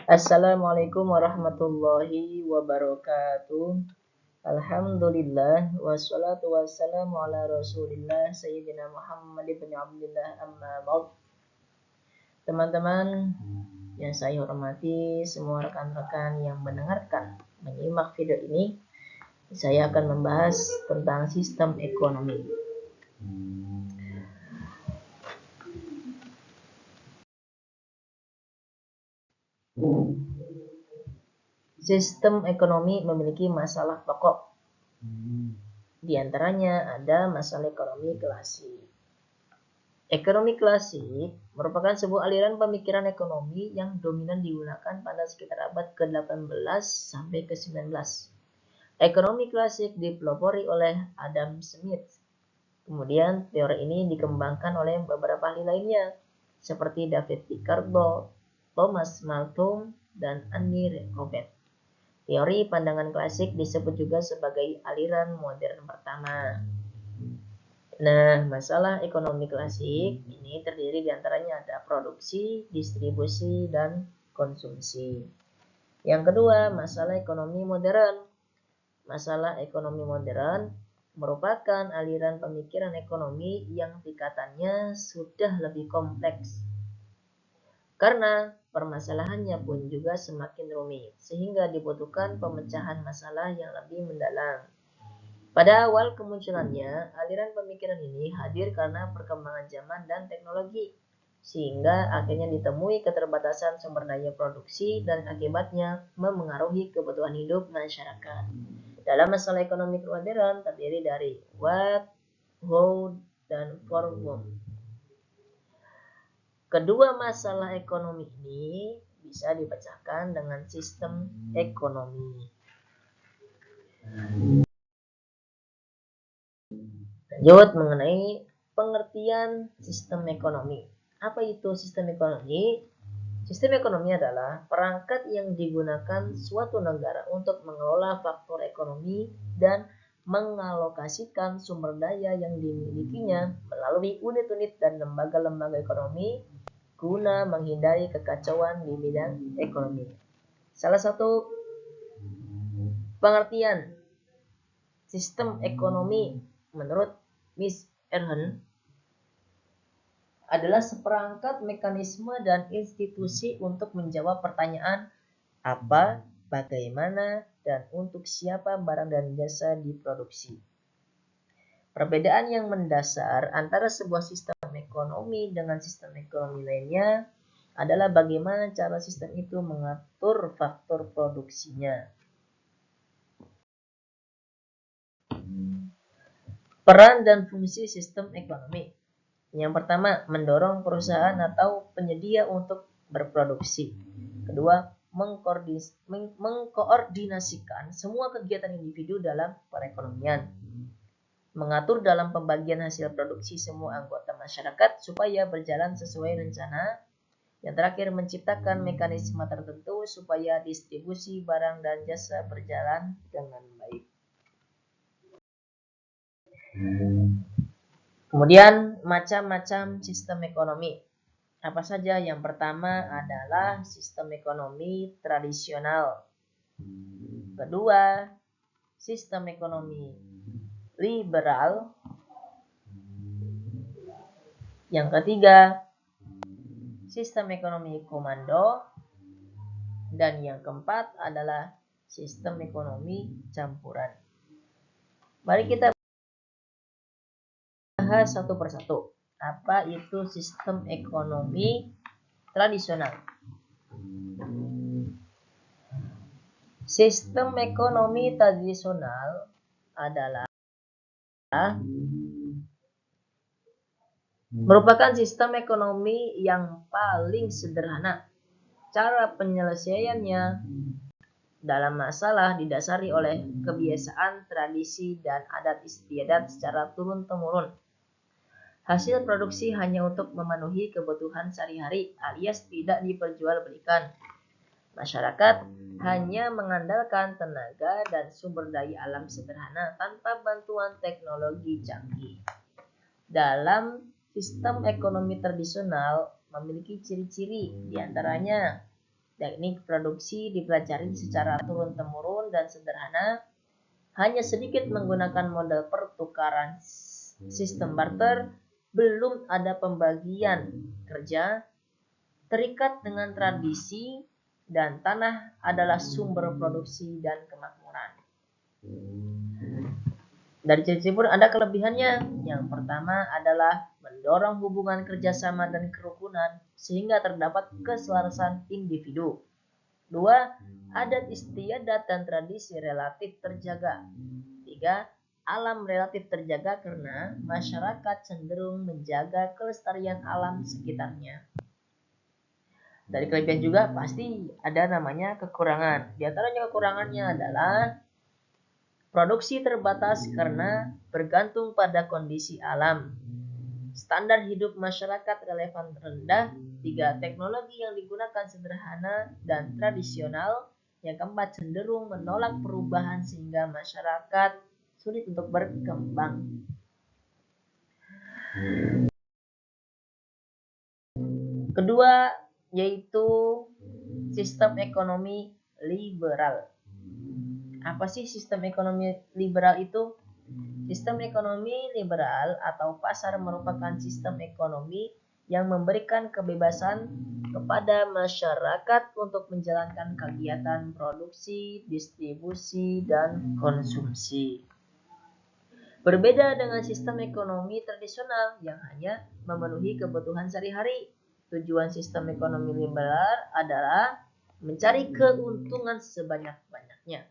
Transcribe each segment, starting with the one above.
Assalamualaikum warahmatullahi wabarakatuh. Alhamdulillah wassalatu wassalamu ala Rasulillah Sayyidina Muhammad ibn Abdullah amma ba'd. Teman-teman yang saya hormati, semua rekan-rekan yang menyimak video ini, saya akan membahas tentang sistem ekonomi. Sistem ekonomi memiliki masalah pokok. Di antaranya ada masalah ekonomi klasik. Ekonomi klasik merupakan sebuah aliran pemikiran ekonomi yang dominan digunakan pada sekitar abad ke-18 sampai ke-19. Ekonomi klasik dipelopori oleh Adam Smith. Kemudian teori ini dikembangkan oleh beberapa ahli lainnya seperti David Ricardo, Thomas Malthus, dan Annie Robert. Teori pandangan klasik disebut juga sebagai aliran modern pertama. Nah, masalah ekonomi klasik ini terdiri diantaranya ada produksi, distribusi, dan konsumsi. Yang kedua, masalah ekonomi modern. Masalah ekonomi modern merupakan aliran pemikiran ekonomi yang tingkatannya sudah lebih kompleks. Karena permasalahannya pun juga semakin rumit, sehingga dibutuhkan pemecahan masalah yang lebih mendalam. Pada awal kemunculannya, aliran pemikiran ini hadir karena perkembangan zaman dan teknologi, sehingga akhirnya ditemui keterbatasan sumber daya produksi dan akibatnya memengaruhi kebutuhan hidup masyarakat. Dalam masalah ekonomi modern terdiri dari what, how, dan for whom. Kedua masalah ekonomi ini bisa dipecahkan dengan sistem ekonomi. Lanjut mengenai pengertian sistem ekonomi. Apa itu sistem ekonomi? Sistem ekonomi adalah perangkat yang digunakan suatu negara untuk mengelola faktor ekonomi dan mengalokasikan sumber daya yang dimilikinya melalui unit-unit dan lembaga-lembaga ekonomi guna menghindari kekacauan di bidang ekonomi. Salah satu pengertian sistem ekonomi menurut Miss Erhen adalah seperangkat mekanisme dan institusi untuk menjawab pertanyaan apa, bagaimana, dan untuk siapa barang dan jasa diproduksi. Perbedaan yang mendasar antara sebuah sistem ekonomi dengan sistem ekonomi lainnya adalah bagaimana cara sistem itu mengatur faktor produksinya. Peran dan fungsi sistem ekonomi. Yang pertama, mendorong perusahaan atau penyedia untuk berproduksi. Kedua, mengkoordinasikan semua kegiatan individu dalam perekonomian. Mengatur dalam pembagian hasil produksi semua anggota masyarakat supaya berjalan sesuai rencana. Yang terakhir, menciptakan mekanisme tertentu supaya distribusi barang dan jasa berjalan dengan baik. Kemudian macam-macam sistem ekonomi. Apa saja? Yang pertama adalah sistem ekonomi tradisional. Kedua, sistem ekonomi liberal. Yang ketiga, sistem ekonomi komando. Dan yang keempat adalah sistem ekonomi campuran. Mari kita bahas satu persatu. Apa itu sistem ekonomi tradisional? Sistem ekonomi tradisional adalah merupakan sistem ekonomi yang paling sederhana. Cara penyelesaiannya dalam masalah didasari oleh kebiasaan, tradisi, dan adat istiadat secara turun-temurun. Hasil produksi hanya untuk memenuhi kebutuhan sehari-hari alias tidak diperjualbelikan. Masyarakat hanya mengandalkan tenaga dan sumber daya alam sederhana tanpa bantuan teknologi canggih. Dalam sistem ekonomi tradisional memiliki ciri-ciri, diantaranya Teknik produksi dipelajari secara turun-temurun dan sederhana, hanya sedikit menggunakan model pertukaran sistem barter, belum ada pembagian kerja, terikat dengan tradisi, dan tanah adalah sumber produksi dan kemakmuran. Dari ciri-ciri pun ada kelebihannya. Yang pertama adalah mendorong hubungan kerjasama dan kerukunan sehingga terdapat keselarasan individu. 2. Adat istiadat dan tradisi relatif terjaga. 3. Alam relatif terjaga karena masyarakat cenderung menjaga kelestarian alam sekitarnya. Dari kelebihan juga pasti ada namanya kekurangan. Di antaranya kekurangannya adalah produksi terbatas karena bergantung pada kondisi alam. Standar hidup masyarakat relevan rendah. 3. Teknologi yang digunakan sederhana dan tradisional. Yang keempat, cenderung menolak perubahan sehingga masyarakat sulit untuk berkembang. Kedua, yaitu sistem ekonomi liberal. Apa sih sistem ekonomi liberal itu? Sistem ekonomi liberal atau pasar merupakan sistem ekonomi yang memberikan kebebasan kepada masyarakat untuk menjalankan kegiatan produksi, distribusi, dan konsumsi. Berbeda dengan sistem ekonomi tradisional yang hanya memenuhi kebutuhan sehari-hari. Tujuan sistem ekonomi liberal adalah mencari keuntungan sebanyak-banyaknya.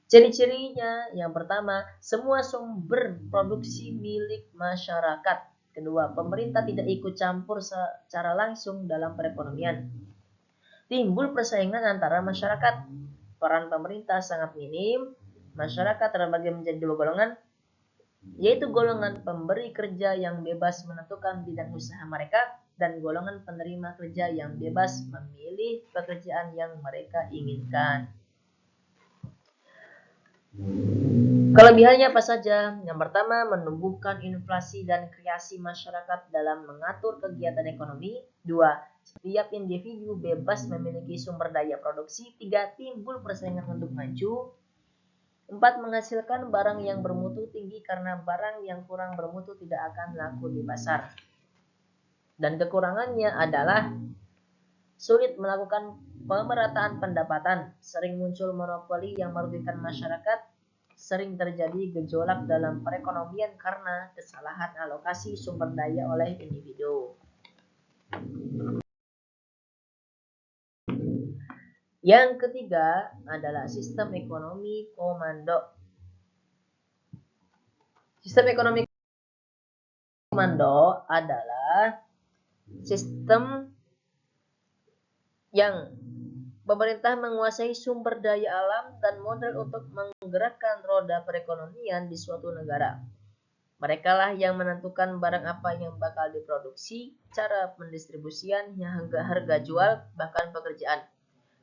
Ciri-cirinya, yang pertama, semua sumber produksi milik masyarakat. Kedua, pemerintah tidak ikut campur secara langsung dalam perekonomian. Timbul persaingan antara masyarakat. Peran pemerintah sangat minim. Masyarakat terbagi menjadi dua golongan, yaitu golongan pemberi kerja yang bebas menentukan bidang usaha mereka dan golongan penerima kerja yang bebas memilih pekerjaan yang mereka inginkan. Kelebihannya apa saja? Yang pertama, menumbuhkan inflasi dan kreasi masyarakat dalam mengatur kegiatan ekonomi. 2. Setiap individu bebas memiliki sumber daya produksi. 3. Timbul persaingan untuk maju. 4. Menghasilkan barang yang bermutu tinggi karena barang yang kurang bermutu tidak akan laku di pasar. Dan kekurangannya adalah sulit melakukan pemerataan pendapatan, sering muncul monopoli yang merugikan masyarakat, sering terjadi gejolak dalam perekonomian karena kesalahan alokasi sumber daya oleh individu. Yang ketiga adalah sistem ekonomi komando. Sistem ekonomi komando adalah sistem yang pemerintah menguasai sumber daya alam dan modal untuk menggerakkan roda perekonomian di suatu negara. Merekalah yang menentukan barang apa yang bakal diproduksi, cara pendistribusian, hingga harga jual, bahkan pekerjaan.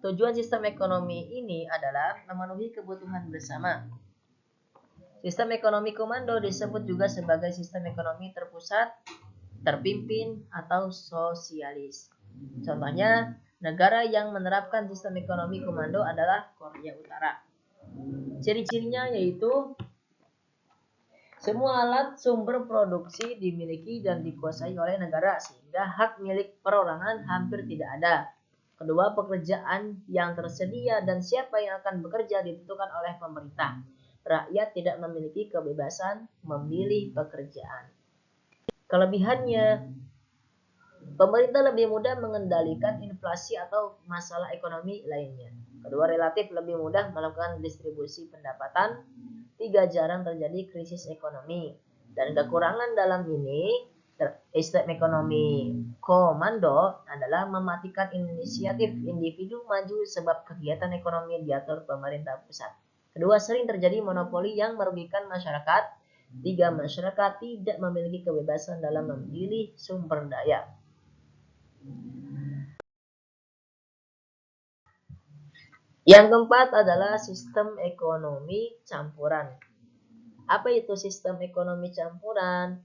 Tujuan sistem ekonomi ini adalah memenuhi kebutuhan bersama. Sistem ekonomi komando disebut juga sebagai sistem ekonomi terpusat, terpimpin, atau sosialis. Contohnya, negara yang menerapkan sistem ekonomi komando adalah Korea Utara. Ciri-cirinya yaitu semua alat sumber produksi dimiliki dan dikuasai oleh negara sehingga hak milik perorangan hampir tidak ada. Kedua, pekerjaan yang tersedia dan siapa yang akan bekerja ditentukan oleh pemerintah. Rakyat tidak memiliki kebebasan memilih pekerjaan. Kelebihannya, pemerintah lebih mudah mengendalikan inflasi atau masalah ekonomi lainnya. Kedua, relatif lebih mudah melakukan distribusi pendapatan. 3, jarang terjadi krisis ekonomi. Dan kekurangan dalam ini, sistem ekonomi komando adalah mematikan inisiatif individu maju sebab kegiatan ekonomi diatur pemerintah pusat. Kedua, sering terjadi monopoli yang merugikan masyarakat. 3, masyarakat tidak memiliki kebebasan dalam memilih sumber daya. Yang keempat adalah sistem ekonomi campuran. Apa itu sistem ekonomi campuran?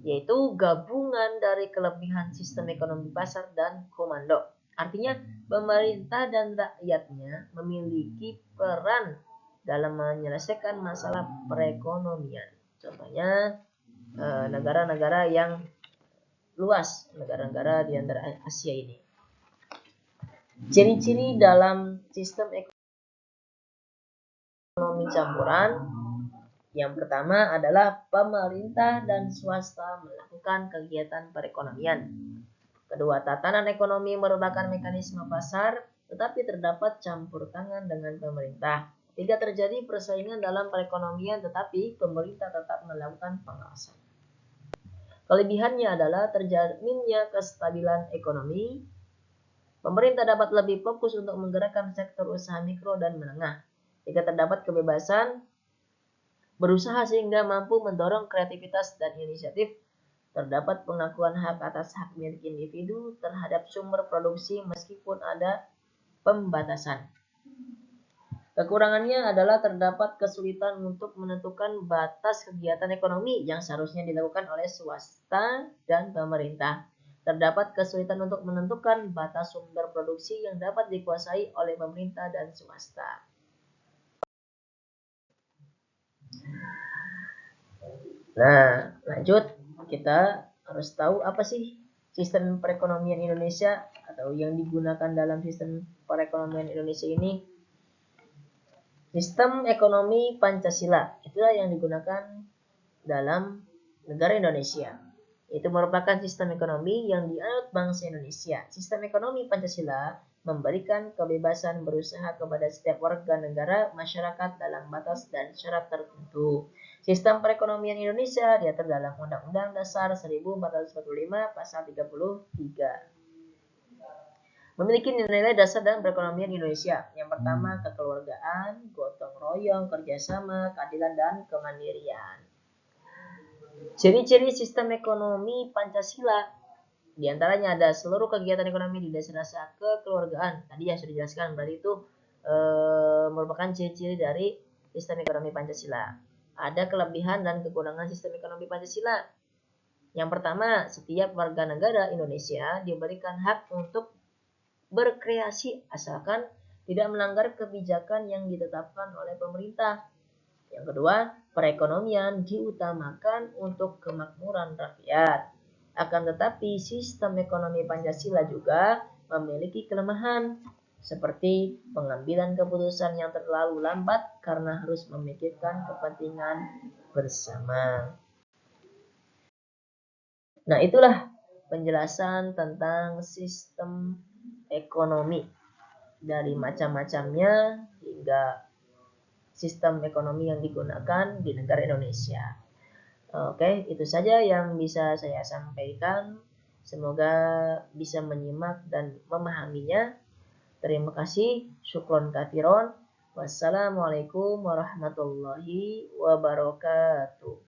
yaitu gabungan dari kelebihan sistem ekonomi pasar dan komando. Artinya pemerintah dan rakyatnya memiliki peran dalam menyelesaikan masalah perekonomian. Contohnya negara-negara yang luas, negara-negara di antara Asia ini. Ciri-ciri dalam sistem ekonomi campuran yang pertama adalah pemerintah dan swasta melakukan kegiatan perekonomian. Kedua, tatanan ekonomi merupakan mekanisme pasar, tetapi terdapat campur tangan dengan pemerintah. Tiga, terjadi persaingan dalam perekonomian, tetapi pemerintah tetap melakukan pengawasan. Kelebihannya adalah terjaminnya kestabilan ekonomi. Pemerintah dapat lebih fokus untuk menggerakkan sektor usaha mikro dan menengah. Jika terdapat kebebasan berusaha sehingga mampu mendorong kreativitas dan inisiatif, terdapat pengakuan hak atas hak milik individu terhadap sumber produksi meskipun ada pembatasan. Kekurangannya adalah terdapat kesulitan untuk menentukan batas kegiatan ekonomi yang seharusnya dilakukan oleh swasta dan pemerintah. Terdapat kesulitan untuk menentukan batas sumber produksi yang dapat dikuasai oleh pemerintah dan swasta. Nah, lanjut, kita harus tahu apa sih sistem perekonomian Indonesia atau yang digunakan dalam sistem perekonomian Indonesia ini. Sistem ekonomi Pancasila itulah yang digunakan dalam negara Indonesia. Itu merupakan sistem ekonomi yang dianut bangsa Indonesia. Sistem ekonomi Pancasila memberikan kebebasan berusaha kepada setiap warga negara masyarakat dalam batas dan syarat tertentu. Sistem perekonomian Indonesia diatur dalam Undang-Undang Dasar 1445 Pasal 33. Memiliki nilai-nilai dasar dalam perekonomian Indonesia. Yang pertama, kekeluargaan, gotong royong, kerjasama, keadilan, dan kemandirian. Ciri-ciri sistem ekonomi Pancasila di antaranya ada seluruh kegiatan ekonomi didasarkan kekeluargaan. Tadi yang sudah dijelaskan, berarti itu merupakan ciri-ciri dari sistem ekonomi Pancasila. Ada kelebihan dan kekurangan sistem ekonomi Pancasila. Yang pertama, setiap warga negara Indonesia diberikan hak untuk berkreasi asalkan tidak melanggar kebijakan yang ditetapkan oleh pemerintah. Yang kedua, perekonomian diutamakan untuk kemakmuran rakyat. Akan tetapi, sistem ekonomi Pancasila juga memiliki kelemahan, seperti pengambilan keputusan yang terlalu lambat karena harus memikirkan kepentingan bersama. Nah, itulah penjelasan tentang sistem ekonomi. Dari macam-macamnya hingga sistem ekonomi yang digunakan di negara Indonesia. Oke, itu saja yang bisa saya sampaikan. Semoga bisa menyimak dan memahaminya. Terima kasih. Syukron kathiron. Wassalamualaikum warahmatullahi wabarakatuh.